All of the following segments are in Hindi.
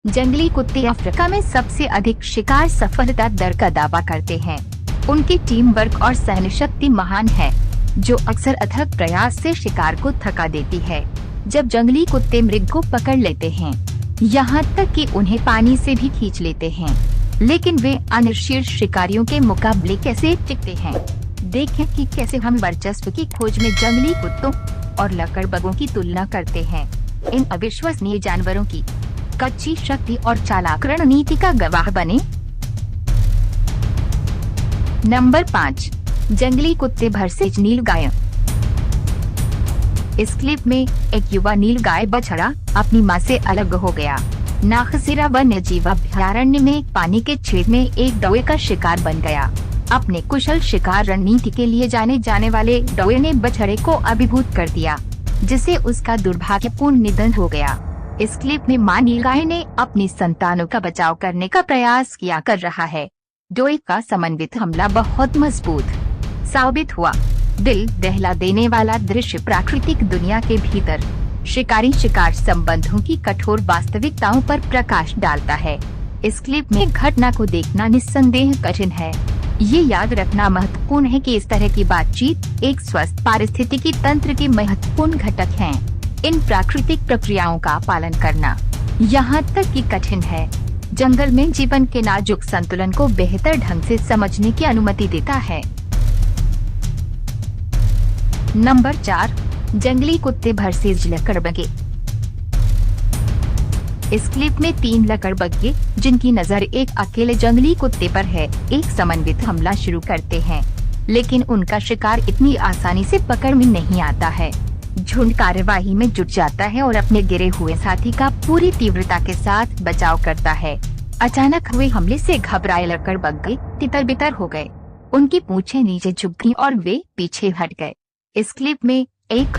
जंगली कुत्ते अफ्रीका में सबसे अधिक शिकार सफलता दर का दावा करते हैं। उनकी टीम वर्क और सहन शक्ति महान है, जो अक्सर अथक प्रयास से शिकार को थका देती है। जब जंगली कुत्ते मृग को पकड़ लेते हैं, यहाँ तक कि उन्हें पानी से भी खींच लेते हैं, लेकिन वे अन्य शीर्ष शिकारियों के मुकाबले कैसे टिकते हैं। देखें कि कैसे हम वर्चस्व की खोज में जंगली कुत्तों और लकड़बगों की तुलना करते हैं। इन अविश्वसनीय जानवरों की कच्ची शक्ति और चालाक रणनीति का गवाह बने। नंबर 5, जंगली कुत्ते वर्सेस नीलगाय। इस क्लिप में एक युवा नीलगाय बछड़ा अपनी मां से अलग हो गया। नाखसिरा वन्य जीव अभयारण्य में पानी के छेद में एक डौए का शिकार बन गया। अपने कुशल शिकार रणनीति के लिए जाने जाने वाले डौए ने बछड़े को अभिभूत कर दिया, जिससे उसका दुर्भाग्यपूर्ण निधन हो गया। इस क्लिप में मां नीलगाय ने अपनी संतानों का बचाव करने का प्रयास किया कर रहा है। डौए का समन्वित हमला बहुत मजबूत साबित हुआ। दिल दहला देने वाला दृश्य प्राकृतिक दुनिया के भीतर शिकारी शिकार संबंधों की कठोर वास्तविकताओं पर प्रकाश डालता है। इस क्लिप में घटना को देखना निस्संदेह कठिन है। ये याद रखना महत्वपूर्ण है कि इस तरह की बातचीत एक स्वस्थ पारिस्थितिकी तंत्र के महत्वपूर्ण घटक हैं। इन प्राकृतिक प्रक्रियाओं का पालन करना यहाँ तक कि कठिन है, जंगल में जीवन के नाजुक संतुलन को बेहतर ढंग से समझने की अनुमति देता है। नंबर 4, जंगली कुत्ते वर्सेस लकड़बगे। इस क्लिप में 3 लकड़बगे, जिनकी नजर एक अकेले जंगली कुत्ते पर है, एक समन्वित हमला शुरू करते हैं, लेकिन उनका शिकार इतनी आसानी से पकड़ में नहीं आता है। झुंड कार्यवाही में जुट जाता है और अपने गिरे हुए साथी का पूरी तीव्रता के साथ बचाव करता है। अचानक हुए हमले से घबराए लकड़बगे तितर बितर हो गए। उनकी पूंछें नीचे झुक गईं और वे पीछे हट गए। इस क्लिप में एक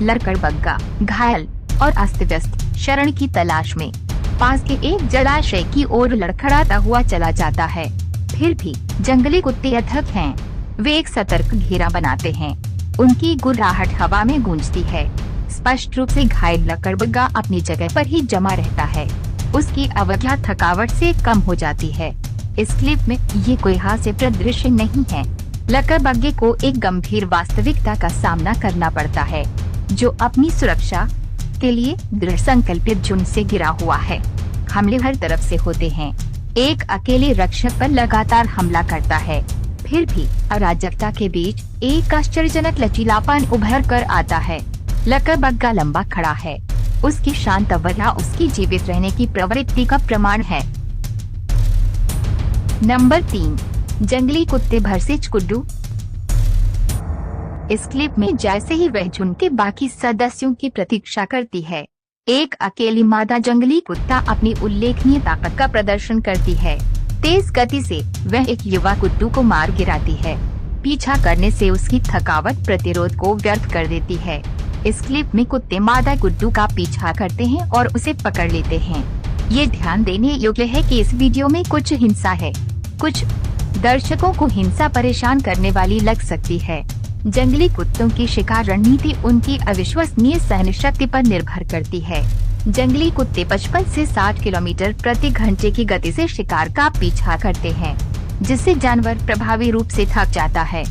लकड़बग्गा घायल और अस्त व्यस्त शरण की तलाश में पास के एक जलाशय की ओर लड़खड़ाता हुआ चला जाता है। फिर भी जंगली कुत्ते अथक हैं। वे एक सतर्क घेरा बनाते हैं। उनकी गुर्राहट हवा में गूंजती है। स्पष्ट रूप से घायल लकड़बग्गा अपनी जगह पर ही जमा रहता है। उसकी अवज्ञा थकावट से कम हो जाती है। इस क्लिप में ये कोई हास्यप्रद दृश्य नहीं है। लकड़बग्गे को एक गंभीर वास्तविकता का सामना करना पड़ता है, जो अपनी सुरक्षा के लिए दृढ़ संकल्पित झुंड से घिरा हुआ है। हमले हर तरफ से होते हैं। एक अकेले रक्षक पर लगातार हमला करता है। फिर भी अराजकता के बीच एक आश्चर्यजनक लचीलापन उभर कर आता है। लकड़बग्गा लंबा खड़ा है। उसकी शांत अवस्था उसकी जीवित रहने की प्रवृत्ति का प्रमाण है। नंबर 3, जंगली कुत्ते वर्सेस कुड्डू। इस क्लिप में जैसे ही वह झुंड के बाकी सदस्यों की प्रतीक्षा करती है, एक अकेली मादा जंगली कुत्ता अपनी उल्लेखनीय ताकत का प्रदर्शन करती है। तेज गति से वह एक युवा कुत्तू को मार गिराती है। पीछा करने से उसकी थकावट प्रतिरोध को व्यर्थ कर देती है। इस क्लिप में कुत्ते मादा कुत्तू का पीछा करते हैं और उसे पकड़ लेते हैं। ये ध्यान देने योग्य है कि इस वीडियो में कुछ हिंसा है। कुछ दर्शकों को हिंसा परेशान करने वाली लग सकती है। जंगली कुत्तों की शिकार रणनीति उनकी अविश्वसनीय सहन शक्ति पर निर्भर करती है। जंगली कुत्ते 55 से 60 किलोमीटर प्रति घंटे की गति से शिकार का पीछा करते हैं, जिससे जानवर प्रभावी रूप से थक जाता है।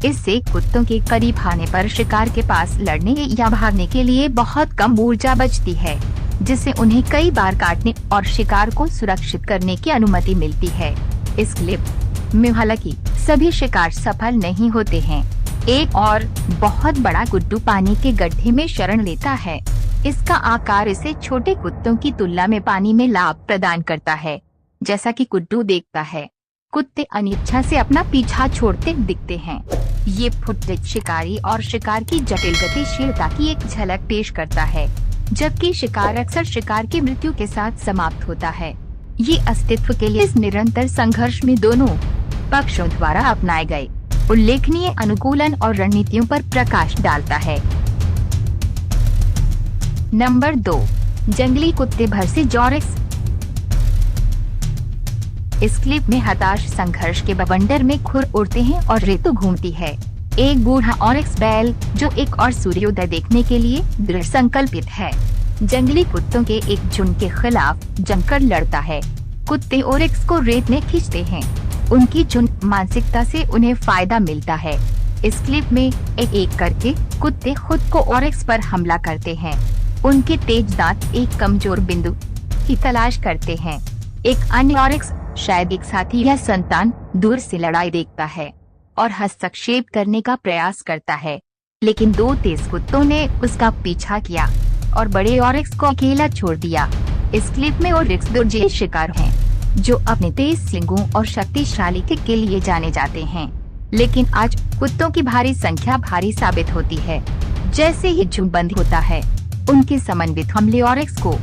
इससे कुत्तों के करीब आने पर शिकार के पास लड़ने या भागने के लिए बहुत कम ऊर्जा बचती है, जिससे उन्हें कई बार काटने और शिकार को सुरक्षित करने की अनुमति मिलती है। इस क्लिप में हालांकि सभी शिकार सफल नहीं होते हैं। एक और बहुत बड़ा कुट्टू पानी के गड्ढे में शरण लेता है। इसका आकार इसे छोटे कुत्तों की तुलना में पानी में लाभ प्रदान करता है। जैसा कि कुट्टू देखता है, कुत्ते अनिच्छा से अपना पीछा छोड़ते दिखते हैं। ये फुटेज शिकारी और शिकार की जटिल गतिशीलता की एक झलक पेश करता है, जबकि शिकार अक्सर शिकार की मृत्यु के साथ समाप्त होता है। ये अस्तित्व के लिए इस निरंतर संघर्ष में दोनों पक्षों द्वारा अपनाए गए उल्लेखनीय अनुकूलन और रणनीतियों पर प्रकाश डालता है। नंबर 2, जंगली कुत्ते वर्सेस जॉरिक्स। इस क्लिप में हताश संघर्ष के बवंडर में खुर उड़ते हैं और रेतु घूमती है। एक बूढ़ा ऑरिक्स बैल जो एक और सूर्योदय देखने के लिए दृढ़ संकल्पित है, जंगली कुत्तों के एक झुंड के खिलाफ जमकर लड़ता है। कुत्ते ओरिक्स को रेत में खींचते हैं। उनकी झुंड मानसिकता से उन्हें फायदा मिलता है। इस क्लिप में एक एक करके कुत्ते खुद को ओरिक्स पर हमला करते हैं। उनके तेज दांत एक कमजोर बिंदु की तलाश करते हैं। एक अन्य ओरिक्स, शायद एक साथी या संतान, दूर से लड़ाई देखता है और हस्तक्षेप करने का प्रयास करता है, लेकिन दो तेज कुत्तों ने उसका पीछा किया और बड़े ओरिक्स को अकेला छोड़ दिया। इस क्लिप में ओरिक्स दुर्जय शिकार हैं, जो अपने तेज सींगों और शक्तिशाली किक के लिए जाने जाते हैं। लेकिन आज कुत्तों की भारी संख्या भारी साबित होती है। जैसे ही झुंड बंद होता है, उनके समन्वित हमले ओरिक्स को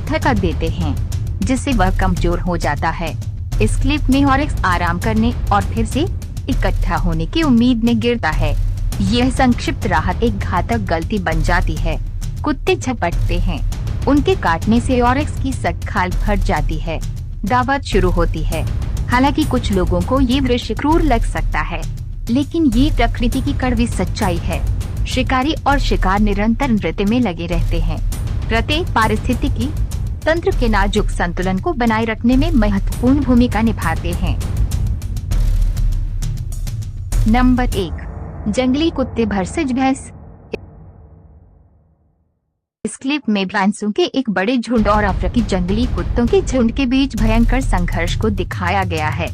थका देते हैं, जिससे वह कमजोर हो जाता है। इस क्लिप में ओरिक्स आराम करने और फिर से इकट्ठा होने की उम्मीद में गिरता है। यह संक्षिप्त राहत एक घातक गलती बन जाती है। कुत्ते झपटते हैं। उनके काटने से ओरिक्स की सख्त खाल फट जाती है। दावत शुरू होती है। हालांकि कुछ लोगों को ये दृश्य क्रूर लग सकता है, लेकिन ये प्रकृति की कड़वी सच्चाई है। शिकारी और शिकार निरंतर नृत्य में लगे रहते हैं। प्रत्येक पारिस्थितिकी तंत्र के नाजुक संतुलन को बनाए रखने में महत्वपूर्ण भूमिका निभाते हैं। नंबर 1, जंगली कुत्ते वर्सेस भैंस। इस क्लिप में भैंसों के एक बड़े झुंड और अफ्रीकी जंगली कुत्तों के झुंड के बीच भयंकर संघर्ष को दिखाया गया है।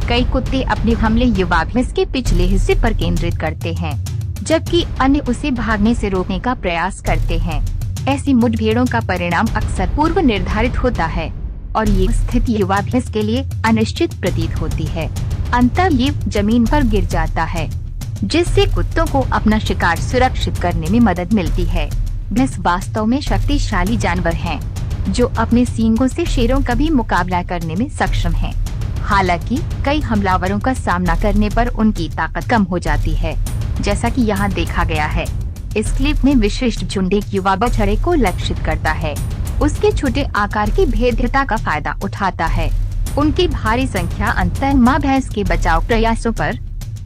कई कुत्ते अपने हमले युवा भैंस के पिछले हिस्से पर केंद्रित करते हैं, जबकि अन्य उसे भागने से रोकने का प्रयास करते हैं। ऐसी मुठभेड़ों का परिणाम अक्सर पूर्व निर्धारित होता है और ये स्थिति युवा भैंस के लिए अनिश्चित प्रतीत होती है। अंततः ये जमीन पर गिर जाता है, जिससे कुत्तों को अपना शिकार सुरक्षित करने में मदद मिलती है। भैंस वास्तव में शक्तिशाली जानवर हैं, जो अपने सींगों से शेरों का भी मुकाबला करने में सक्षम हैं। हालांकि कई हमलावरों का सामना करने पर उनकी ताकत कम हो जाती है, जैसा कि यहाँ देखा गया है। इस क्लिप में विशिष्ट झुंड एक युवा बछड़े को लक्षित करता है। उसके छोटे आकार की भेद्यता का फायदा उठाता है। उनकी भारी संख्या अंततः माँ भैंस के बचाव प्रयासों पर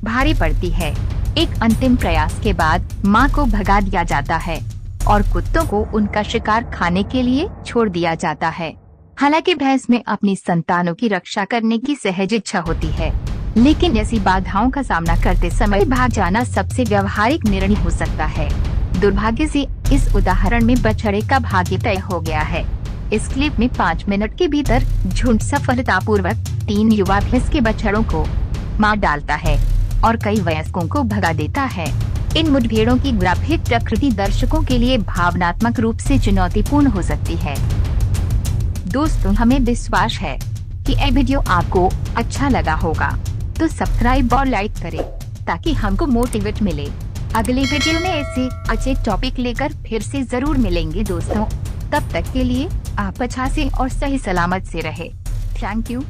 भारी पड़ती है। एक अंतिम प्रयास के बाद माँ को भगा दिया जाता है और कुत्तों को उनका शिकार खाने के लिए छोड़ दिया जाता है। हालांकि भैंस में अपनी संतानों की रक्षा करने की सहज इच्छा होती है, लेकिन ऐसी बाधाओं का सामना करते समय भाग जाना सबसे व्यावहारिक निर्णय हो सकता है। दुर्भाग्य से इस उदाहरण में बछड़े का भाग्य तय हो गया है। इस क्लिप में 5 मिनट के भीतर झुंड सफलतापूर्वक 3 युवा भैंस के बछड़ों को मार डालता है और कई वयस्कों को भगा देता है। इन मुठभेड़ों की ग्राफिक प्रकृति दर्शकों के लिए भावनात्मक रूप से चुनौतीपूर्ण हो सकती है। दोस्तों, हमें विश्वास है कि यह वीडियो आपको अच्छा लगा होगा, तो सब्सक्राइब और लाइक करें ताकि हमको मोटिवेट मिले। अगले वीडियो में ऐसे अच्छे टॉपिक लेकर फिर से जरूर मिलेंगे दोस्तों। तब तक के लिए आप अच्छा से और सही सलामत से रहे। Thank you.